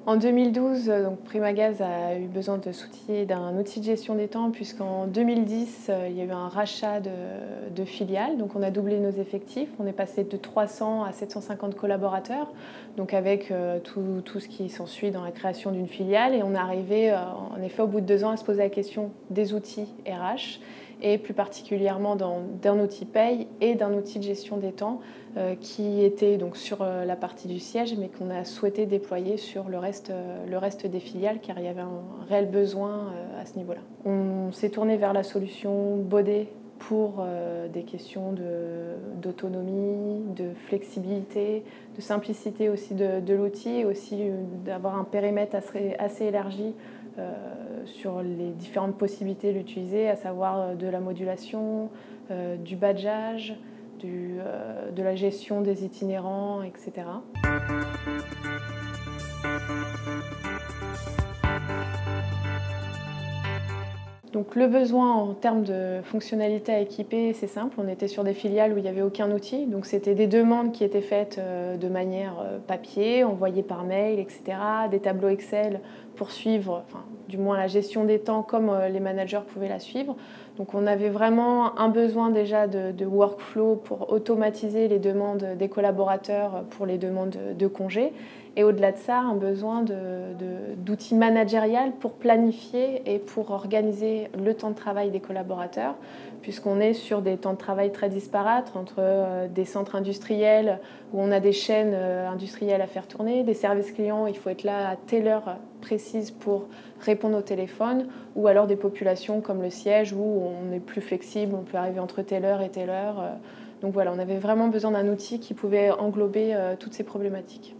En 2012, donc Primagaz a eu besoin de s'outiller d'un outil de gestion des temps puisqu'en 2010, il y a eu un rachat de filiales. Donc on a doublé nos effectifs. On est passé de 300 à 750 collaborateurs, donc avec tout ce qui s'ensuit dans la création d'une filiale. Et on est arrivé, en effet, au bout de 2 ans, à se poser la question des outils RH et plus particulièrement d'un outil paye et d'un outil de gestion des temps qui était donc sur la partie du siège mais qu'on a souhaité déployer sur le reste des filiales car il y avait un réel besoin à ce niveau-là. On s'est tourné vers la solution Baudet pour des questions d'autonomie, de flexibilité, de simplicité aussi de l'outil et aussi d'avoir un périmètre assez élargi sur les différentes possibilités de l'utiliser, à savoir de la modulation, du badgeage, de la gestion des itinérants, etc. Donc le besoin en termes de fonctionnalités à équiper, c'est simple. On était sur des filiales où il n'y avait aucun outil. Donc c'était des demandes qui étaient faites de manière papier, envoyées par mail, etc. Des tableaux Excel pour suivre, enfin, du moins la gestion des temps comme les managers pouvaient la suivre. Donc on avait vraiment un besoin déjà de workflow pour automatiser les demandes des collaborateurs pour les demandes de congés. Et au-delà de ça, un besoin d'outils managériels pour planifier et pour organiser le temps de travail des collaborateurs, puisqu'on est sur des temps de travail très disparates entre des centres industriels où on a des chaînes industrielles à faire tourner, des services clients, il faut être là à telle heure précise pour répondre au téléphone, ou alors des populations comme le siège où on est plus flexible, on peut arriver entre telle heure et telle heure. Donc voilà, on avait vraiment besoin d'un outil qui pouvait englober toutes ces problématiques.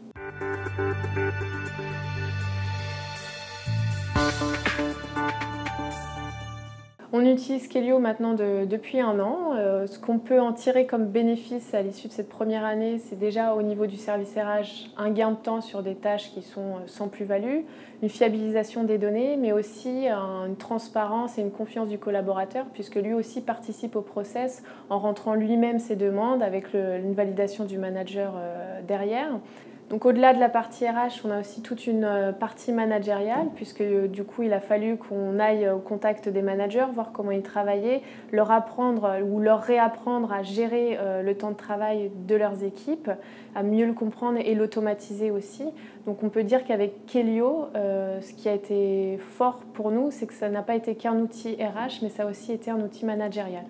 On utilise Kelio maintenant depuis 1 an. Ce qu'on peut en tirer comme bénéfice à l'issue de cette première année, c'est déjà au niveau du service RH un gain de temps sur des tâches qui sont sans plus-value, une fiabilisation des données, mais aussi une transparence et une confiance du collaborateur, puisque lui aussi participe au process en rentrant lui-même ses demandes avec une validation du manager derrière. Donc au-delà de la partie RH, on a aussi toute une partie managériale, puisque du coup il a fallu qu'on aille au contact des managers, voir comment ils travaillaient, leur apprendre ou leur réapprendre à gérer le temps de travail de leurs équipes, à mieux le comprendre et l'automatiser aussi. Donc on peut dire qu'avec Kelio, ce qui a été fort pour nous, c'est que ça n'a pas été qu'un outil RH, mais ça a aussi été un outil managérial.